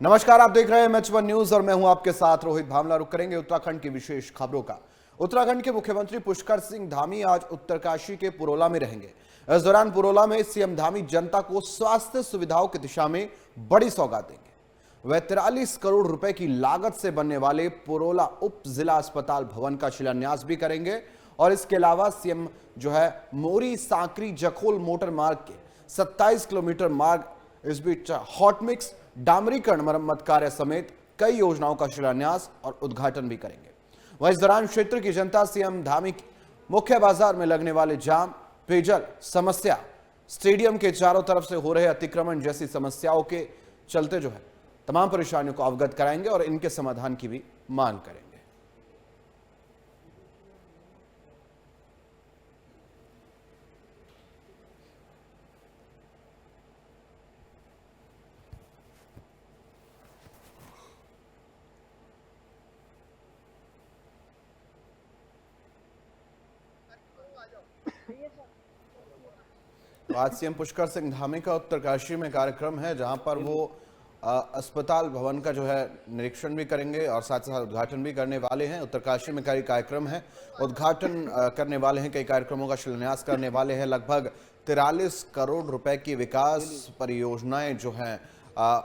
नमस्कार, आप देख रहे हैं मैच वन न्यूज और मैं हूं आपके साथ रोहित भामला। रुक करेंगे उत्तराखंड की विशेष खबरों का। उत्तराखंड के मुख्यमंत्री पुष्कर सिंह धामी आज उत्तरकाशी के पुरोला में रहेंगे। इस दौरान पुरोला में सीएम धामी जनता को स्वास्थ्य सुविधाओं की दिशा में बड़ी सौगात देंगे। वह 43 करोड़ रुपए की लागत से बनने वाले पुरोला उप जिला अस्पताल भवन का शिलान्यास भी करेंगे और इसके अलावा सीएम मोरी सांकरी जखोल मोटर मार्ग के 27 किलोमीटर मार्ग, इस बीच हॉट मिक्स डामरीकरण मरम्मत कार्य समेत कई योजनाओं का शिलान्यास और उद्घाटन भी करेंगे। वहीं इस दौरान क्षेत्र की जनता सीएम धामी मुख्य बाजार में लगने वाले जाम, पेयजल समस्या, स्टेडियम के चारों तरफ से हो रहे अतिक्रमण जैसी समस्याओं के चलते तमाम परेशानियों को अवगत कराएंगे और इनके समाधान की भी मांग करेंगे। आज सीएम पुष्कर सिंह धामी का उत्तरकाशी में कार्यक्रम है, जहां पर वो अस्पताल भवन का निरीक्षण भी करेंगे और साथ ही साथ उद्घाटन भी करने वाले हैं। उत्तरकाशी में कई कार्यक्रम है, उद्घाटन करने वाले हैं, कई कार्यक्रमों का शिलान्यास करने वाले हैं। लगभग 43 करोड़ रुपए की विकास परियोजनाएं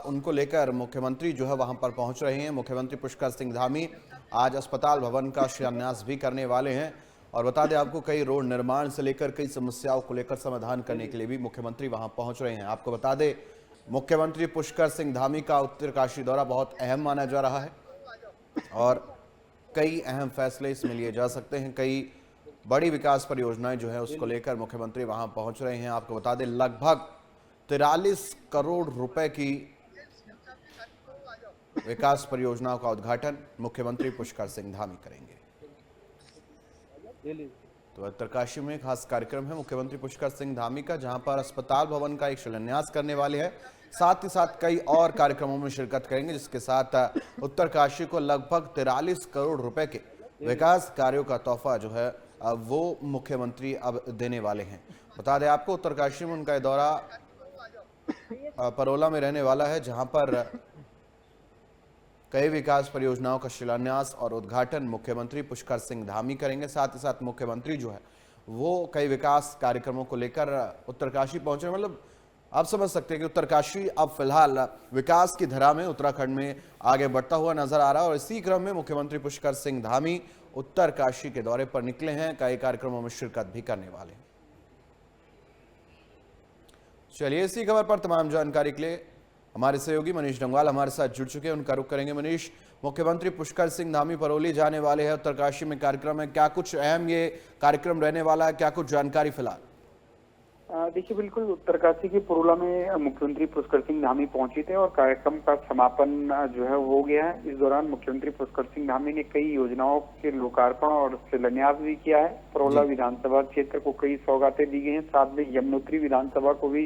उनको लेकर मुख्यमंत्री वहां पर पहुंच रहे हैं। मुख्यमंत्री पुष्कर सिंह धामी आज अस्पताल भवन का शिलान्यास भी करने वाले हैं और बता दें आपको, कई रोड निर्माण से लेकर कई समस्याओं को लेकर समाधान करने के लिए भी मुख्यमंत्री वहां पहुंच रहे हैं। आपको बता दें, मुख्यमंत्री पुष्कर सिंह धामी का उत्तरकाशी दौरा बहुत अहम माना जा रहा है और कई अहम फैसले इसमें लिए जा सकते हैं। कई बड़ी विकास परियोजनाएं उसको लेकर मुख्यमंत्री वहां पहुंच रहे हैं। आपको बता दें, लगभग 43 करोड़ रुपए की विकास परियोजनाओं का उद्घाटन मुख्यमंत्री पुष्कर सिंह धामी करेंगे। तो उत्तरकाशी में खास कार्यक्रम है मुख्यमंत्री पुष्कर सिंह धामी का, जहां पर अस्पताल भवन का एक शिलान्यास करने वाले हैं। साथ ही साथ कई और कार्यक्रमों में शिरकत करेंगे, जिसके साथ उत्तरकाशी को लगभग 43 करोड़ रुपए के विकास कार्यों का तोहफा वो मुख्यमंत्री अब देने वाले हैं। बता दें आपको, उत्तरकाशी में उनका दौरा परोला में रहने वाला है, जहां पर कई विकास परियोजनाओं का शिलान्यास और उद्घाटन मुख्यमंत्री पुष्कर सिंह धामी करेंगे। साथ ही साथ मुख्यमंत्री वो कई विकास कार्यक्रमों को लेकर उत्तरकाशी पहुंचे। मतलब आप समझ सकते हैं कि उत्तरकाशी अब फिलहाल विकास की धरा में उत्तराखंड में आगे बढ़ता हुआ नजर आ रहा है और इसी क्रम में मुख्यमंत्री पुष्कर सिंह धामी उत्तरकाशी के दौरे पर निकले हैं, कई कार्यक्रमों में शिरकत भी करने वाले हैं। चलिए, इसी खबर पर तमाम जानकारी के लिए हमारे सहयोगी मनीष डंगवाल हमारे साथ जुड़ चुके हैं, उनका रुख करेंगे। मनीष, मुख्यमंत्री पुष्कर सिंह धामी परोली जाने वाले हैं, उत्तरकाशी में कार्यक्रम है, क्या कुछ अहम ये कार्यक्रम रहने वाला है, क्या कुछ जानकारी फिलहाल? देखिए, बिल्कुल उत्तरकाशी के पुरोला में मुख्यमंत्री पुष्कर सिंह धामी पहुंचे थे और कार्यक्रम का समापन हो गया है। इस दौरान मुख्यमंत्री पुष्कर सिंह धामी ने कई योजनाओं के लोकार्पण और शिलान्यास भी किया है। पुरोला विधानसभा क्षेत्र को कई सौगातें दी गई हैं, साथ में यमुनोत्री विधानसभा को भी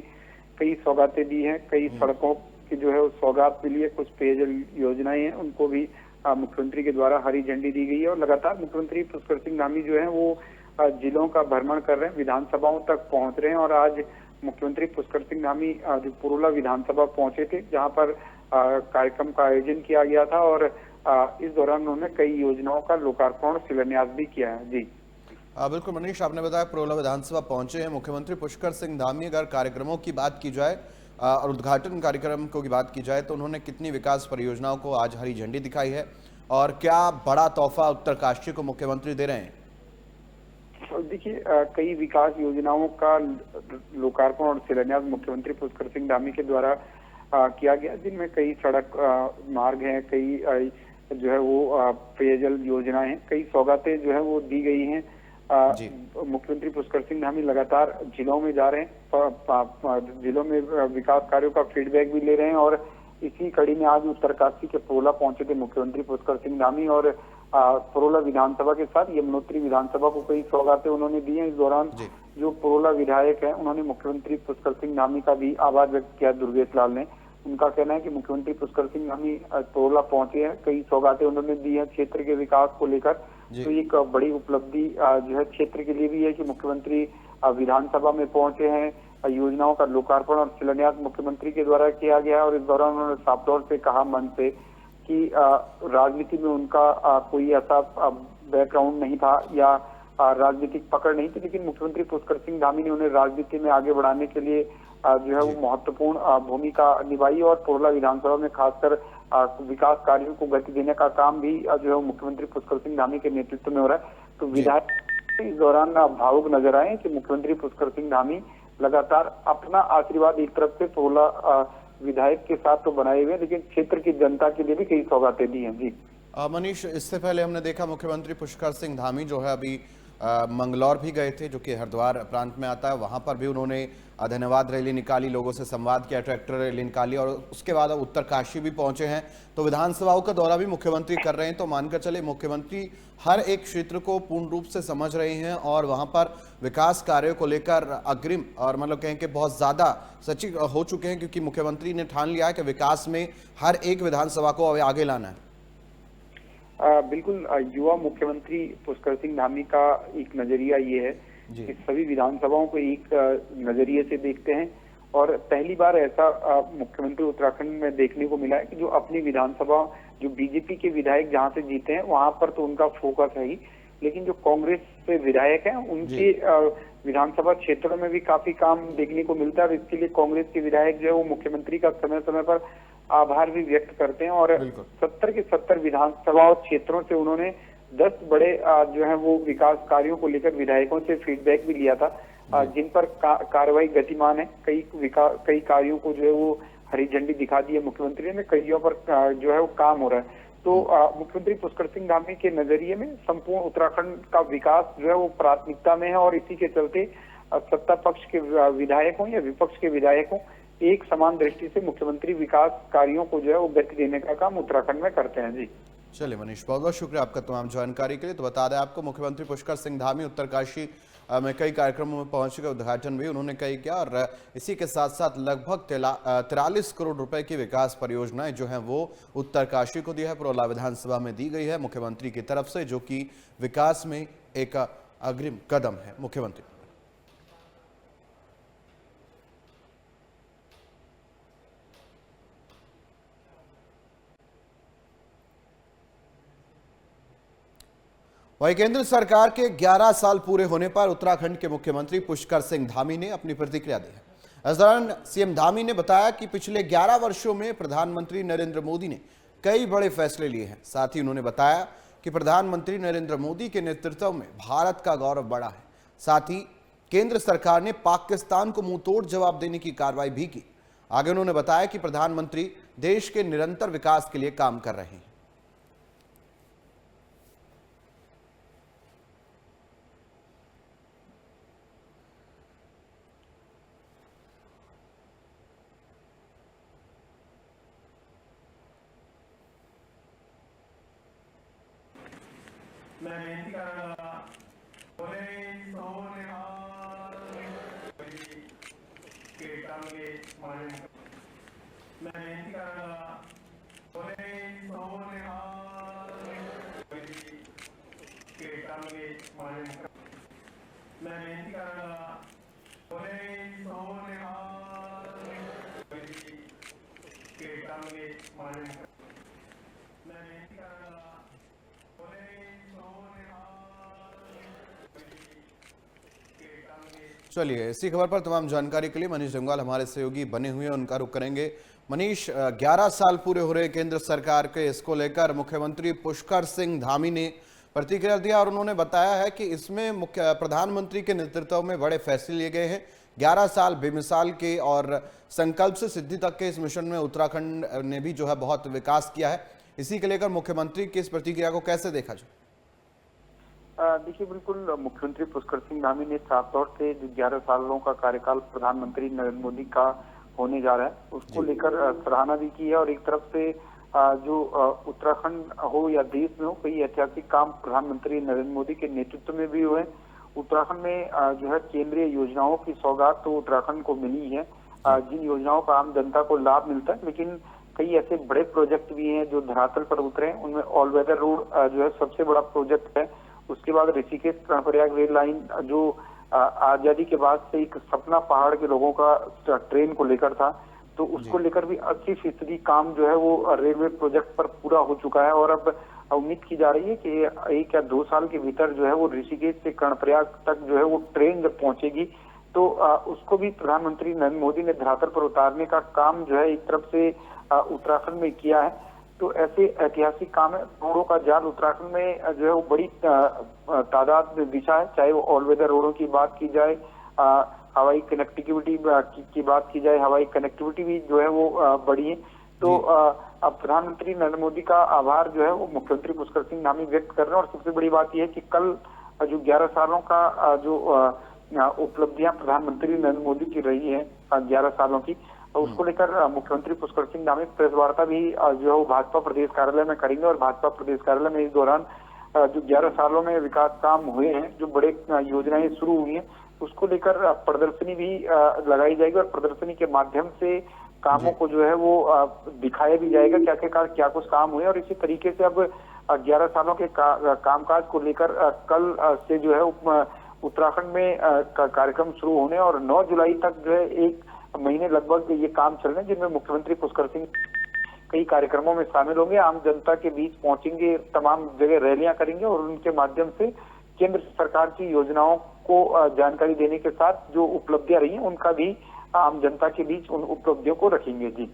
कई सौगातें दी हैं। कई सड़कों की उस सौगात मिली है, कुछ पेयजल योजनाएं हैं, उनको भी मुख्यमंत्री के द्वारा हरी झंडी दी गई है। और लगातार मुख्यमंत्री पुष्कर सिंह धामी वो जिलों का भ्रमण कर रहे हैं, विधानसभाओं तक पहुंच रहे हैं। और आज मुख्यमंत्री पुष्कर सिंह धामी पुरोला विधानसभा पहुंचे थे, जहां पर कार्यक्रम का आयोजन किया गया था और इस दौरान उन्होंने कई योजनाओं का लोकार्पण और शिलान्यास भी किया है। जी बिल्कुल मनीष, आपने बताया पुरोला विधानसभा पहुंचे हैं मुख्यमंत्री पुष्कर सिंह धामी। अगर कार्यक्रमों की बात की जाए और उद्घाटन कार्यक्रम की बात की जाए तो उन्होंने कितनी विकास परियोजनाओं को आज हरी झंडी दिखाई है और क्या बड़ा तोहफा उत्तरकाशी को मुख्यमंत्री दे रहे हैं? देखिए, कई विकास योजनाओं का लोकार्पण और शिलान्यास मुख्यमंत्री पुष्कर सिंह धामी के द्वारा किया गया, जिनमें कई सड़क मार्ग हैं, कई पेयजल योजनाएं हैं, कई सौगातें वो दी गई हैं। मुख्यमंत्री पुष्कर सिंह धामी लगातार जिलों में जा रहे हैं, जिलों में विकास कार्यों का फीडबैक भी ले रहे हैं और इसी कड़ी में आज उत्तरकाशी के पुरोला पहुंचे थे मुख्यमंत्री पुष्कर सिंह धामी और पुरोला विधानसभा के साथ यमुनोत्री विधानसभा को कई सौगातें उन्होंने दी हैं। इस दौरान जो पुरोला विधायक है, उन्होंने मुख्यमंत्री पुष्कर सिंह धामी का भी आभार व्यक्त किया। दुर्गेश लाल ने, उनका कहना है कि मुख्यमंत्री पुष्कर सिंह धामी पुरोला पहुंचे हैं, कई सौगातें उन्होंने दी है क्षेत्र के विकास को लेकर। तो एक बड़ी उपलब्धि क्षेत्र के लिए भी है कि मुख्यमंत्री विधानसभा में पहुंचे हैं, योजनाओं का लोकार्पण और शिलान्यास मुख्यमंत्री के द्वारा किया गया और इस दौरान उन्होंने साफ तौर से कहा मन से कि राजनीति में उनका कोई ऐसा बैकग्राउंड नहीं था या राजनीतिक पकड़ नहीं थी, लेकिन मुख्यमंत्री पुष्कर सिंह धामी ने उन्हें राजनीति में आगे बढ़ाने के लिए जो है वो महत्वपूर्ण भूमिका निभाई और पुरला विधानसभा में खासकर विकास कार्यों को गति देने का काम भी जो है मुख्यमंत्री पुष्कर सिंह धामी के नेतृत्व में हो रहा है। तो विधायक इस दौरान भावुक नजर आए कि मुख्यमंत्री पुष्कर सिंह धामी लगातार अपना आशीर्वाद एक तरफ से पुरला विधायक के साथ तो बनाए हुए, लेकिन क्षेत्र की जनता के लिए भी कई सौगातें दी हैं। जी मनीष, इससे पहले हमने देखा मुख्यमंत्री पुष्कर सिंह धामी जो है अभी मंगलौर भी गए थे, जो कि हरिद्वार प्रांत में आता है। वहां पर भी उन्होंने धन्यवाद रैली निकाली, लोगों से संवाद किया, ट्रैक्टर रैली निकाली और उसके बाद अब उत्तरकाशी भी पहुंचे हैं। तो विधानसभाओं का दौरा भी मुख्यमंत्री कर रहे हैं। तो मानकर चले मुख्यमंत्री हर एक क्षेत्र को पूर्ण रूप से समझ रहे हैं और वहां पर विकास कार्यों को लेकर अग्रिम और मतलब कहें कि बहुत ज्यादा सचिव हो चुके हैं, क्योंकि मुख्यमंत्री ने ठान लिया है कि विकास में हर एक विधानसभा को आगे लाना है। बिल्कुल, युवा मुख्यमंत्री पुष्कर सिंह धामी का एक नजरिया ये है कि सभी विधानसभाओं को एक नजरिए से देखते हैं और पहली बार ऐसा मुख्यमंत्री उत्तराखंड में देखने को मिला है कि जो अपनी विधानसभा, जो बीजेपी के विधायक जहां से जीते हैं वहां पर तो उनका फोकस है ही, लेकिन जो कांग्रेस से विधायक हैं उनके विधानसभा क्षेत्रों में भी काफी काम देखने को मिलता है और इसके लिए कांग्रेस के विधायक जो है वो मुख्यमंत्री का समय समय पर आभार भी व्यक्त करते हैं और 70 के 70 विधानसभा क्षेत्रों से उन्होंने 10 बड़े जो है वो विकास कार्यों को लेकर विधायकों से फीडबैक भी लिया था, जिन पर कार्रवाई गतिमान है। कई कार्यों को जो है वो हरी झंडी दिखा दी है मुख्यमंत्री ने, कईयों पर जो है वो काम हो रहा है। तो मुख्यमंत्री पुष्कर सिंह धामी के नजरिए में संपूर्ण उत्तराखंड का विकास जो है वो प्राथमिकता में है और इसी के चलते सत्ता पक्ष के विधायक हों या विपक्ष के विधायक हों, एक समान दृष्टि से मुख्यमंत्री विकास कार्यों को जो है वो गति देने का काम उत्तराखंड में करते हैं। जी चलिए मनीष, बहुत बहुत शुक्रिया आपका तमाम जानकारी के लिए। तो बता दें आपको, मुख्यमंत्री पुष्कर सिंह धामी उत्तरकाशी में कई कार्यक्रमों में पहुंच गए, उद्घाटन भी उन्होंने कई किया और इसी के साथ साथ लगभग 43 करोड़ रुपए की विकास परियोजनाएं जो हैं वो उत्तरकाशी को दिया है, पुरौला विधानसभा में दी गई है मुख्यमंत्री की तरफ से, जो कि विकास में एक अग्रिम कदम है। मुख्यमंत्री वहीं केंद्र सरकार के 11 साल पूरे होने पर उत्तराखंड के मुख्यमंत्री पुष्कर सिंह धामी ने अपनी प्रतिक्रिया दी है। इस दौरान सीएम धामी ने बताया कि पिछले 11 वर्षों में प्रधानमंत्री नरेंद्र मोदी ने कई बड़े फैसले लिए हैं। साथ ही उन्होंने बताया कि प्रधानमंत्री नरेंद्र मोदी के नेतृत्व में भारत का गौरव बढ़ा है। साथ ही केंद्र सरकार ने पाकिस्तान को मुंहतोड़ जवाब देने की कार्रवाई भी की। आगे उन्होंने बताया कि प्रधानमंत्री देश के निरंतर विकास के लिए काम कर रहे हैं। मैं बेनती करूंगा, बोले सोनिहाल के टांगे मारने। मैं बेनती करूंगा, बोले सोनिहाल के टांगे मारने। मैं बेनती करूंगा, बोले सोनिहाल के टांगे मारने। मैं बेनती करूंगा, चलिए, इसी खबर पर तमाम जानकारी के लिए मनीष जंगवाल हमारे सहयोगी बने हुए हैं, उनका रुख करेंगे। मनीष, 11 साल पूरे हो रहे केंद्र सरकार के, इसको लेकर मुख्यमंत्री पुष्कर सिंह धामी ने प्रतिक्रिया दिया और उन्होंने बताया है कि इसमें प्रधानमंत्री के नेतृत्व में बड़े फैसले लिए गए हैं। 11 साल बेमिसाल के और संकल्प से सिद्धि तक के इस मिशन में उत्तराखंड ने भी जो है बहुत विकास किया है। इसी के लेकर मुख्यमंत्री की इस प्रतिक्रिया को कैसे देखा जाए? देखिए, बिल्कुल मुख्यमंत्री पुष्कर सिंह धामी ने साफ तौर से जो 11 सालों का कार्यकाल प्रधानमंत्री नरेंद्र मोदी का होने जा रहा है उसको लेकर सराहना भी की है और एक तरफ से जो उत्तराखंड हो या देश में हो, कई ऐतिहासिक काम प्रधानमंत्री नरेंद्र मोदी के नेतृत्व में भी हुए। उत्तराखंड में जो है केंद्रीय योजनाओं की सौगात तो उत्तराखंड को मिली है, जिन योजनाओं का आम जनता को लाभ मिलता है, लेकिन कई ऐसे बड़े प्रोजेक्ट भी हैं जो धरातल पर उतरे हैं। उनमें ऑल वेदर रोड जो है सबसे बड़ा प्रोजेक्ट है। उसके बाद ऋषिकेश कर्णप्रयाग रेल लाइन जो आजादी के बाद से एक सपना पहाड़ के लोगों का ट्रेन को लेकर था, तो उसको लेकर भी 80% काम जो है वो रेलवे प्रोजेक्ट पर पूरा हो चुका है। और अब उम्मीद की जा रही है कि 1 या 2 साल के भीतर जो है वो ऋषिकेश से कर्णप्रयाग तक जो है वो ट्रेन जब पहुंचेगी तो उसको भी प्रधानमंत्री नरेंद्र मोदी ने धरातल पर उतारने का काम जो है एक तरफ से उत्तराखंड में किया है। तो ऐसे ऐतिहासिक काम है। रोडों का जाल उत्तराखंड में जो है वो बड़ी तादाद में बिछा है, चाहे वो ऑल वेदर रोडों की बात की जाए, हवाई कनेक्टिविटी की बात की जाए, हवाई कनेक्टिविटी भी जो है वो बढ़ी है। तो अब प्रधानमंत्री नरेंद्र मोदी का आभार जो है वो मुख्यमंत्री पुष्कर सिंह धामी व्यक्त कर रहे हैं। और सबसे बड़ी बात यह है कि कल जो 11 सालों का जो उपलब्धियां प्रधानमंत्री नरेंद्र मोदी की रही है 11 सालों की, उसको लेकर मुख्यमंत्री पुष्कर सिंह धामी प्रेस वार्ता भी जो है वो भाजपा प्रदेश कार्यालय में करेंगे। और भाजपा प्रदेश कार्यालय में इस दौरान जो 11 सालों में विकास काम हुए हैं, जो बड़े योजनाएं शुरू हुई हैं, उसको लेकर प्रदर्शनी भी लगाई जाएगी। और प्रदर्शनी के माध्यम से कामों को जो है वो दिखाया भी जाएगा कि आखिरकार क्या कुछ काम हुए। और इसी तरीके से अब 11 सालों के कामकाज को लेकर कल से जो है उत्तराखंड में कार्यक्रम शुरू होने और 9 जुलाई तक जो है 1 महीने लगभग ये काम चल रहे हैं, जिनमें मुख्यमंत्री पुष्कर सिंह कई कार्यक्रमों में शामिल होंगे, आम जनता के बीच पहुंचेंगे, तमाम जगह रैलियां करेंगे और उनके माध्यम से केंद्र सरकार की योजनाओं को जानकारी देने के साथ जो उपलब्धियां रही हैं उनका भी आम जनता के बीच उन उपलब्धियों को रखेंगे। जी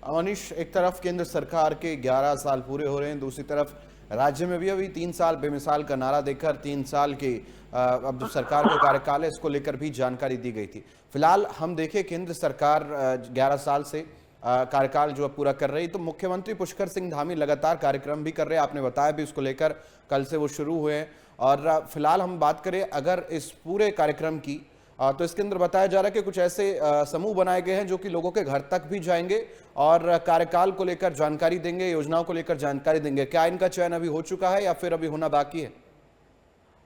मनीष, एक तरफ केंद्र सरकार के 11 साल पूरे हो रहे हैं, दूसरी तरफ राज्य में भी अभी 3 साल बेमिसाल का नारा देकर 3 साल के अब जो सरकार का कार्यकाल है इसको लेकर भी जानकारी दी गई थी। फिलहाल हम देखें केंद्र सरकार 11 साल से कार्यकाल जो पूरा कर रही, तो मुख्यमंत्री पुष्कर सिंह धामी लगातार कार्यक्रम भी कर रहे हैं, आपने बताया भी उसको लेकर कल से वो शुरू हुए हैं। और फिलहाल हम बात करें अगर इस पूरे कार्यक्रम की तो इसके अंदर बताया जा रहा है कि कुछ ऐसे समूह बनाए गए हैं जो कि लोगों के घर तक भी जाएंगे और कार्यकाल को लेकर जानकारी देंगे, योजनाओं को लेकर जानकारी देंगे। क्या इनका चयन अभी हो चुका है या फिर अभी होना बाकी है?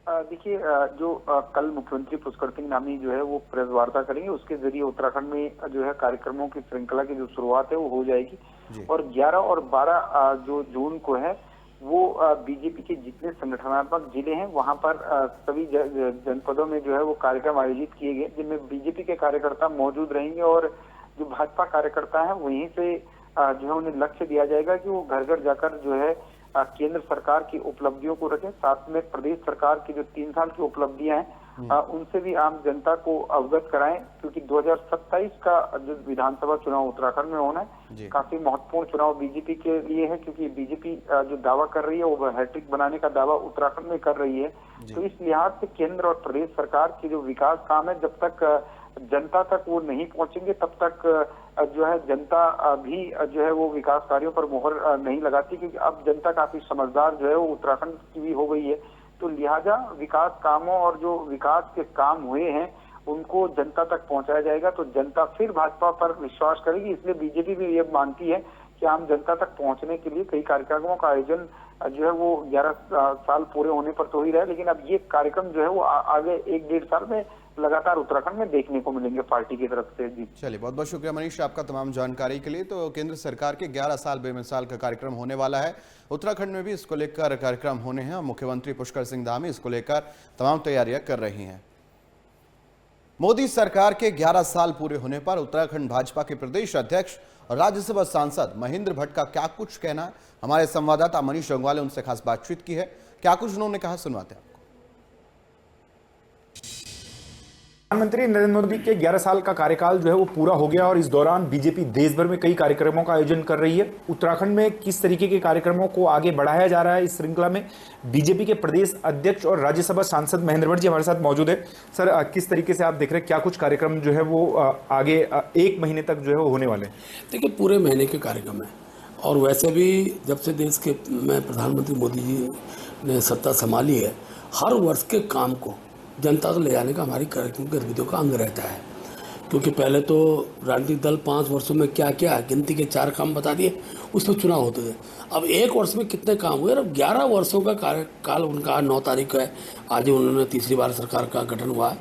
देखिए, जो कल मुख्यमंत्री पुष्कर सिंह धामी जो है वो प्रेस वार्ता करेंगे, उसके जरिए उत्तराखंड में जो है कार्यक्रमों की श्रृंखला की जो शुरुआत है वो हो जाएगी। और 11 और 12 जो जून को है वो बीजेपी के जितने संगठनात्मक जिले हैं वहां पर सभी जनपदों में जो है वो कार्यक्रम आयोजित किए गए, जिनमें बीजेपी के कार्यकर्ता मौजूद रहेंगे। और जो भाजपा कार्यकर्ता हैं वहीं से जो है उन्हें लक्ष्य दिया जाएगा कि वो घर घर जाकर जो है केंद्र सरकार की उपलब्धियों को रखें, साथ में प्रदेश सरकार की जो 3 साल की उपलब्धियां हैं उनसे भी आम जनता को अवगत कराएं। क्योंकि 2027 का जो विधानसभा चुनाव उत्तराखंड में होना है, काफी महत्वपूर्ण चुनाव बीजेपी के लिए है, क्योंकि बीजेपी जो दावा कर रही है वो हैट्रिक बनाने का दावा उत्तराखंड में कर रही है। तो इस लिहाज से केंद्र और प्रदेश सरकार की जो विकास काम है, जब तक जनता तक वो नहीं पहुंचेंगे तब तक जो है जनता भी जो है वो विकास कार्यों पर मोहर नहीं लगाती, क्योंकि अब जनता काफी समझदार जो है वो उत्तराखंड की भी हो गई है। तो लिहाजा विकास कामों और जो विकास के काम हुए हैं उनको जनता तक पहुंचाया जाएगा, तो जनता फिर भाजपा पर विश्वास करेगी। इसलिए बीजेपी भी ये मानती है कि आम जनता तक पहुंचने के लिए कई कार्यक्रमों का आयोजन जो है वो 11 साल पूरे होने पर तो ही रहे, लेकिन अब ये कार्यक्रम जो है वो आगे 1-1.5 साल में लगातार उत्तराखंड में देखने को मिलेंगे पार्टी की तरफ से। जी चलिए, बहुत बहुत शुक्रिया मनीष आपका तमाम जानकारी के लिए। तो केंद्र सरकार के 11 साल बेमिसाल का कार्यक्रम होने वाला है, उत्तराखंड में भी इसको लेकर कार्यक्रम होने हैं। मुख्यमंत्री पुष्कर सिंह धामी इसको लेकर तमाम तैयारियां कर रही हैं। मोदी सरकार के 11 साल पूरे होने पर उत्तराखंड भाजपा के प्रदेश अध्यक्ष और राज्यसभा सांसद महेंद्र भट्ट का क्या कुछ कहना है, हमारे संवाददाता मनीष रंगवाल ने उनसे खास बातचीत की है। क्या कुछ उन्होंने कहा, सुनवाते हैं। प्रधानमंत्री नरेंद्र मोदी के 11 साल का कार्यकाल जो है वो पूरा हो गया और इस दौरान बीजेपी देश भर में कई कार्यक्रमों का आयोजन कर रही है। उत्तराखंड में किस तरीके के कार्यक्रमों को आगे बढ़ाया जा रहा है, इस श्रृंखला में बीजेपी के प्रदेश अध्यक्ष और राज्यसभा सांसद महेंद्र भट्ट जी हमारे साथ मौजूद है। सर, किस तरीके से आप देख रहे हैं, क्या कुछ कार्यक्रम जो है वो आगे 1 महीने तक जो है वो होने वाले हैं? देखिए, पूरे महीने के कार्यक्रम है और वैसे भी जब से देश के में प्रधानमंत्री मोदी जी ने सत्ता संभाली है, हर वर्ष के काम को जनता तक ले जाने का हमारी कार्यक्रम गतिविधियों का अंग रहता है। क्योंकि पहले तो राजनीतिक दल 5 वर्षों में क्या क्या गिनती के 4 काम बता दिए, उस पर चुनाव होते थे। अब 1 वर्ष में कितने काम हुए, अब 11 वर्षों का कार्यकाल उनका 9 तारीख है, आज उन्होंने तीसरी बार सरकार का गठन हुआ है।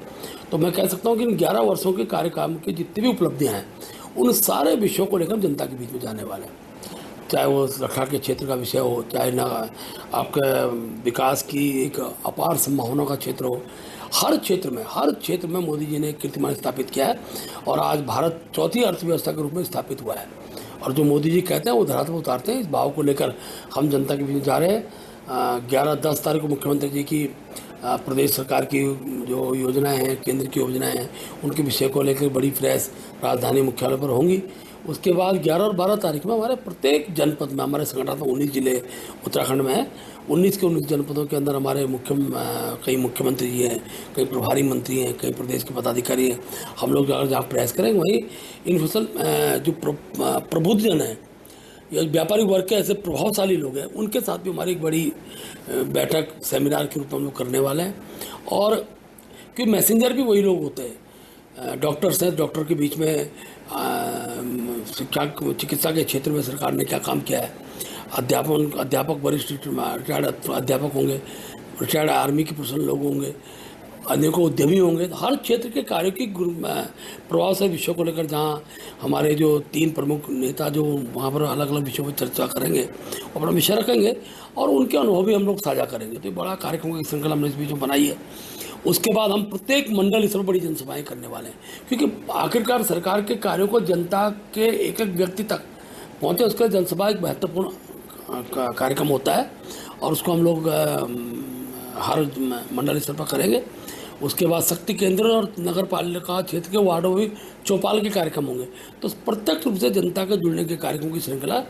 तो मैं कह सकता हूँ कि इन 11 वर्षों के कार्यकाल की जितनी भी उपलब्धियाँ हैं उन सारे विषयों को लेकर जनता के बीच में जाने वाले हैं, चाहे वो रक्षा के क्षेत्र का विषय हो, चाहे ना आपके विकास की एक अपार संभावना का क्षेत्र हो, हर क्षेत्र में मोदी जी ने कीर्तिमान स्थापित किया है और आज भारत चौथी अर्थव्यवस्था के रूप में स्थापित हुआ है। और जो मोदी जी कहते हैं वो धरातल पर उतारते हैं। इस भाव को लेकर हम जनता के बीच जा रहे हैं। 11-10 तारीख को मुख्यमंत्री जी की प्रदेश सरकार की जो योजनाएं हैं, केंद्र की योजनाएं हैं, उनके विषय को लेकर बड़ी प्रेस राजधानी मुख्यालय पर होंगी। उसके बाद 11 और 12 तारीख में हमारे प्रत्येक जनपद में, हमारे संगठन में 19 जिले उत्तराखंड में हैं, 19 के 19 जनपदों के अंदर हमारे कई मुख्यमंत्री जी हैं, कई प्रभारी मंत्री हैं, कई प्रदेश के पदाधिकारी हैं। हम लोग अगर जहाँ प्रयास करेंगे वहीं इन फसल जो प्रबुद्धजन हैं या व्यापारिक वर्ग के ऐसे प्रभावशाली लोग हैं, उनके साथ भी हमारी एक बड़ी बैठक सेमिनार के रूप में हम लोग करने वाले हैं। और क्योंकि मैसेंजर भी वही लोग होते हैं, डॉक्टर्स हैं, डॉक्टर के बीच में चिकित्सा के क्षेत्र में सरकार ने क्या काम किया है, अध्यापक वरिष्ठ रिटायर्ड अध्यापक होंगे, रिटायर्ड आर्मी के पर्सनल लोग होंगे, अनेकों उद्यमी होंगे। हर क्षेत्र के कार्यों की प्रभाव से विषयों को लेकर जहाँ हमारे जो 3 प्रमुख नेता जो वहाँ पर अलग अलग विषयों पर चर्चा करेंगे, अपना विषय रखेंगे और उनके अनुभव भी हम लोग साझा करेंगे। तो ये बड़ा कार्यक्रम की श्रृंखला हमने इस बीच में बनाई है। उसके बाद हम प्रत्येक मंडल इस पर बड़ी जनसभाएं करने वाले हैं, क्योंकि आखिरकार सरकार के कार्यों को जनता के एक एक व्यक्ति तक पहुँचे, उसका जनसभा एक महत्वपूर्ण कार्यक्रम होता है और उसको हम लोग हर मंडल स्तर पर करेंगे। उसके बाद शक्ति केंद्र और नगर पालिका क्षेत्र के वार्डों में चौपाल के कार्यक्रम होंगे। तो प्रत्यक्ष रूप से जनता के जुड़ने के कार्यक्रमों की श्रृंखला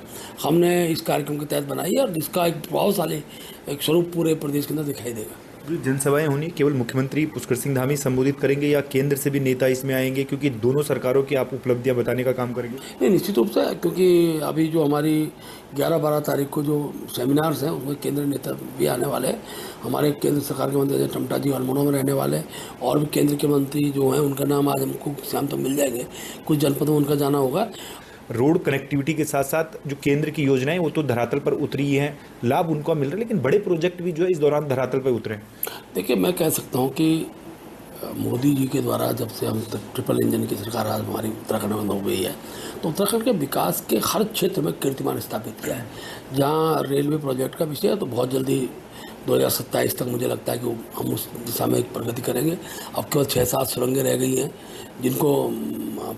हमने इस कार्यक्रम के तहत बनाई है और जिसका एक प्रभावशाली एक स्वरूप पूरे प्रदेश के अंदर दिखाई देगा। जो जनसभाएं होनी केवल मुख्यमंत्री पुष्कर सिंह धामी संबोधित करेंगे या केंद्र से भी नेता इसमें आएंगे, क्योंकि दोनों सरकारों की आप उपलब्धियां बताने का काम करेंगे? नहीं, निश्चित रूप से, क्योंकि अभी जो हमारी 11-12 तारीख को जो सेमिनार्स हैं उसमें केंद्रीय नेता भी आने वाले हैं। हमारे केंद्र सरकार के मंत्री टमटा जी अल्मोड़ा में रहने वाले हैं और भी केंद्र के मंत्री जो हैं उनका नाम आज हमको शाम तक मिल जाएंगे। कुछ जनपदों में उनका जाना होगा। रोड कनेक्टिविटी के साथ साथ जो केंद्र की योजनाएं वो तो धरातल पर उतरी हैं, लाभ उनको मिल रहा है, लेकिन बड़े प्रोजेक्ट भी जो है इस दौरान धरातल पर उतरे। देखिए, मैं कह सकता हूँ कि मोदी जी के द्वारा जब से हम ट्रिपल इंजन की सरकार आज हमारी उत्तराखंड में हो गई है, तो उत्तराखंड के विकास के हर क्षेत्र में कीर्तिमान स्थापित किया है। जहाँ रेलवे प्रोजेक्ट का विषय है तो बहुत जल्दी 2027 तक मुझे लगता है कि हम उस दिशा में एक प्रगति करेंगे। अब केवल 6-7 सुरंगें रह गई हैं जिनको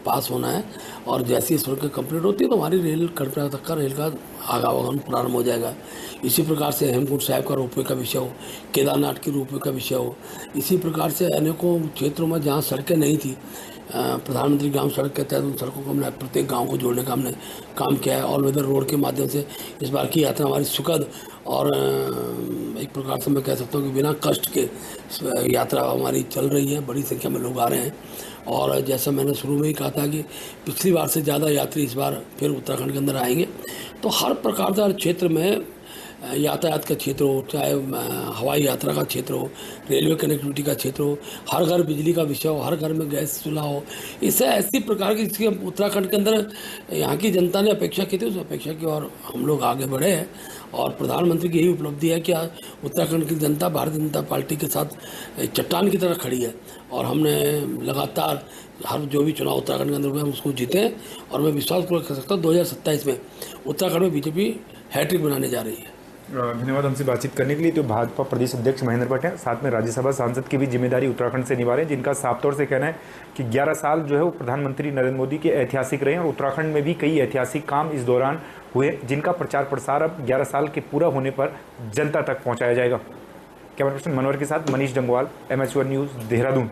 पास होना है और जैसी सुरंगें कंप्लीट होती है तो हमारी रेल कर्नाटक तक का रेल का आवागमन प्रारंभ हो जाएगा। इसी प्रकार से हेमकुंड साहिब का रोपवे का विषय हो, केदारनाथ की रोपवे का विषय हो, इसी प्रकार से अनेकों क्षेत्रों में जहाँ सड़कें नहीं थी, प्रधानमंत्री ग्राम सड़क के तहत उन सड़कों को हमने प्रत्येक गांव को जोड़ने का हमने काम किया है। ऑल वेदर रोड के माध्यम से इस बार की यात्रा हमारी सुखद और एक प्रकार से मैं कह सकता हूँ कि बिना कष्ट के यात्रा हमारी चल रही है। बड़ी संख्या में लोग आ रहे हैं और जैसा मैंने शुरू में ही कहा था कि पिछली बार से ज़्यादा यात्री इस बार फिर उत्तराखंड के अंदर आएंगे। तो हर प्रकार से हर क्षेत्र में यातायात का क्षेत्र हो, चाहे हवाई यात्रा का क्षेत्र हो, रेलवे कनेक्टिविटी का क्षेत्र हो, हर घर बिजली का विषय हो, हर घर में गैस चूल्हा हो, इससे ऐसी प्रकार की इसकी उत्तराखंड के अंदर यहाँ की जनता ने अपेक्षा की थी, उस अपेक्षा की और हम लोग आगे बढ़े हैं। और प्रधानमंत्री की यही उपलब्धि है कि उत्तराखंड की जनता भारतीय जनता पार्टी के साथ चट्टान की तरह खड़ी है और हमने लगातार हर जो भी चुनाव उत्तराखंड के अंदर हुए हम उसको जीते हैं और मैं विश्वास कर सकता हूँ 2027 में उत्तराखंड में बीजेपी हैट्रिक बनाने जा रही है। धन्यवाद हमसे बातचीत करने के लिए। तो भाजपा प्रदेश अध्यक्ष महेंद्र भट्ट हैं, साथ में राज्यसभा सांसद की भी जिम्मेदारी उत्तराखंड से निभा रहे हैं, जिनका साफ तौर से कहना है कि 11 साल जो है वो प्रधानमंत्री नरेंद्र मोदी के ऐतिहासिक रहे हैं और उत्तराखंड में भी कई ऐतिहासिक काम इस दौरान हुए, जिनका प्रचार प्रसार अब 11 साल के पूरा होने पर जनता तक पहुँचाया जाएगा। कैमरा पर्सन मनोहर के साथ मनीष डंगवाल, MH1 न्यूज़, देहरादून।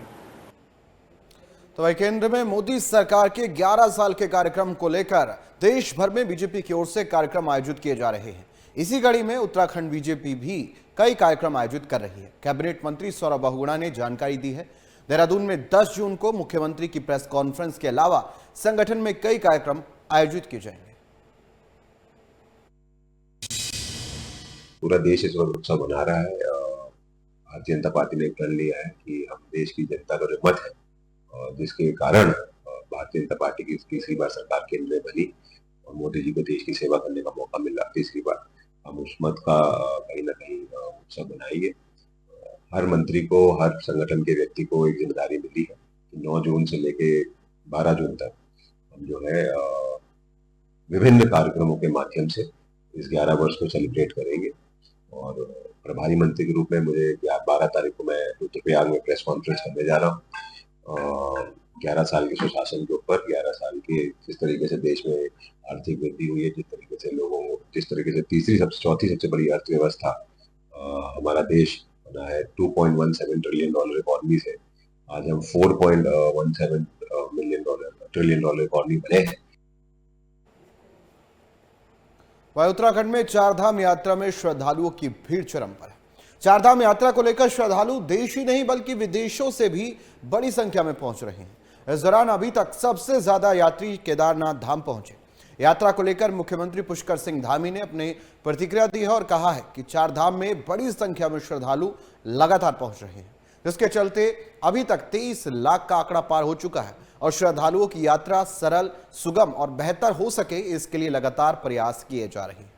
तो वही केंद्र में मोदी सरकार के 11 साल के कार्यक्रम को लेकर देश भर में बीजेपी की ओर से कार्यक्रम आयोजित किए जा रहे हैं। इसी कड़ी में उत्तराखंड बीजेपी भी कई कार्यक्रम आयोजित कर रही है। कैबिनेट मंत्री सौरभ बहुगुणा ने जानकारी दी है। देहरादून में 10 जून को मुख्यमंत्री की प्रेस कॉन्फ्रेंस के अलावा संगठन में कई कार्यक्रम आयोजित किए जाएंगे। पूरा देश इस वक्त उत्सव मना रहा है। भारतीय जनता पार्टी ने प्रण लिया है कि हम देश की जनता का जो मत है और जिसके कारण भारतीय जनता पार्टी की तीसरी बार सरकार केंद्र में बनी और मोदी जी को देश की सेवा करने का मौका मिला तीसरी बार, हम उस मत का कहीं ना कहीं उत्सव बनाएंगे। हर मंत्री को, हर संगठन के व्यक्ति को एक जिम्मेदारी मिली है कि 9 जून से लेके 12 जून तक हम जो है विभिन्न कार्यक्रमों के माध्यम से इस 11 वर्ष को सेलिब्रेट करेंगे और प्रभारी मंत्री के रूप में मुझे 12 तारीख को मैं रुद्रप्रयाग में प्रेस कॉन्फ्रेंस करने जा रहा हूँ। 11 साल के सुशासन के ऊपर, 11 साल के जिस तरीके से देश में आर्थिक वृद्धि हुई है, जिस तरीके से लोगों को, जिस तरीके से चौथी सबसे बड़ी अर्थव्यवस्था हमारा देश बना है, $2.17 ट्रिलियन इकोनॉमी से आज हम $4.17 ट्रिलियन इकोनॉमी बने हैं। वहीं उत्तराखंड में चारधाम यात्रा में श्रद्धालुओं की भीड़ चरम पर है। चारधाम यात्रा को लेकर श्रद्धालु देश ही नहीं बल्कि विदेशों से भी बड़ी संख्या में पहुंच रहे हैं। इस दौरान अभी तक सबसे ज्यादा यात्री केदारनाथ धाम पहुंचे। यात्रा को लेकर मुख्यमंत्री पुष्कर सिंह धामी ने अपनी प्रतिक्रिया दी है और कहा है कि चारधाम में बड़ी संख्या में श्रद्धालु लगातार पहुंच रहे हैं, जिसके चलते अभी तक 23 लाख का आंकड़ा पार हो चुका है और श्रद्धालुओं की यात्रा सरल, सुगम और बेहतर हो सके, इसके लिए लगातार प्रयास किए जा रहे हैं।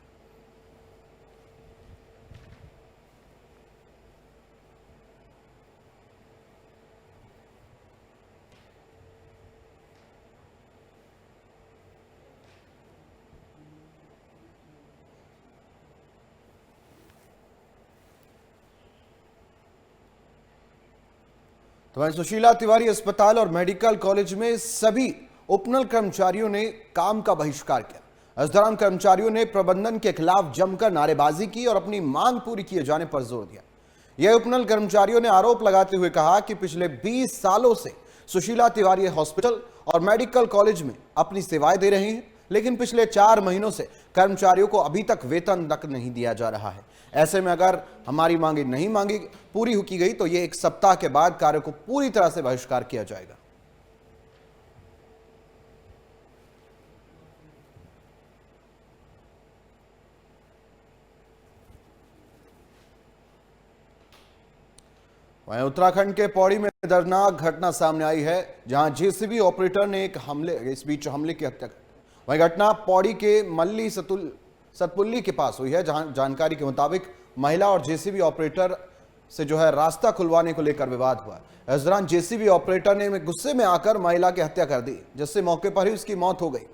तो वहीं सुशीला तिवारी अस्पताल और मेडिकल कॉलेज में सभी उपनल कर्मचारियों ने काम का बहिष्कार किया। इस दौरान कर्मचारियों ने प्रबंधन के खिलाफ जमकर नारेबाजी की और अपनी मांग पूरी किए जाने पर जोर दिया। यह उपनल कर्मचारियों ने आरोप लगाते हुए कहा कि पिछले 20 सालों से सुशीला तिवारी हॉस्पिटल और मेडिकल कॉलेज में अपनी सेवाएं दे रहे हैं, लेकिन पिछले 4 महीनों से कर्मचारियों को अभी तक वेतन तक नहीं दिया जा रहा है। ऐसे में अगर हमारी मांगे नहीं पूरी की गई तो ये 1 सप्ताह के बाद कार्य को पूरी तरह से बहिष्कार किया जाएगा। वहीं उत्तराखंड के पौड़ी में दर्दनाक घटना सामने आई है, जहां जेसीबी ऑपरेटर ने इस बीच हमले की हत्या कर दी। वहीं घटना पौड़ी के मल्ली सतपुल्ली के पास हुई है, जहां जानकारी के मुताबिक महिला और जेसीबी ऑपरेटर से रास्ता खुलवाने को लेकर विवाद हुआ। इस दौरान जेसीबी ऑपरेटर ने गुस्से में आकर महिला की हत्या कर दी, जिससे मौके पर ही उसकी मौत हो गई।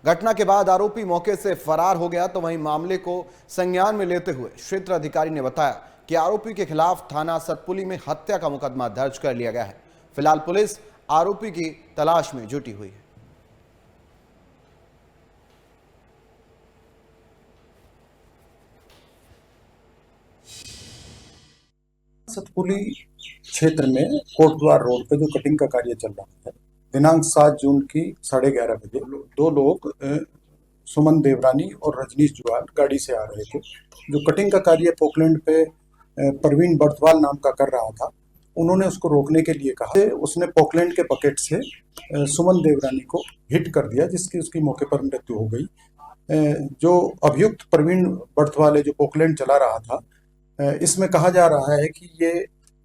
घटना के बाद आरोपी मौके से फरार हो गया। तो वहीं मामले को संज्ञान में लेते हुए क्षेत्र अधिकारी ने बताया कि आरोपी के खिलाफ थाना सतपुली में हत्या का मुकदमा दर्ज कर लिया गया है। फिलहाल पुलिस आरोपी की तलाश में जुटी हुई है। सतपुली क्षेत्र में कोटद्वार रोड पे जो कटिंग का कार्य चल रहा है, दिनांक 7 जून की 11:30 बजे 2 लोग सुमन देवरानी और रजनीश जुआल गाड़ी से आ रहे थे। जो कटिंग का कार्य पोकलैंड पे परवीन बर्थवाल नाम का कर रहा था, उन्होंने उसको रोकने के लिए कहा। उसने पोकलैंड के बकेट से सुमन देवरानी को हिट कर दिया, जिसकी उसकी मौके पर मृत्यु हो गई। जो अभियुक्त परवीन बर्थवाल है, जो पोकलैंड चला रहा था, इसमें कहा जा रहा है कि ये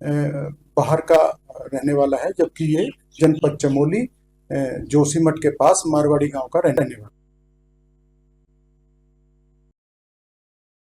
बाहर का रहने वाला है, जबकि ये जनपद चमोली जोशीमठ के पास मारवाड़ी गांव का रहने वाला है।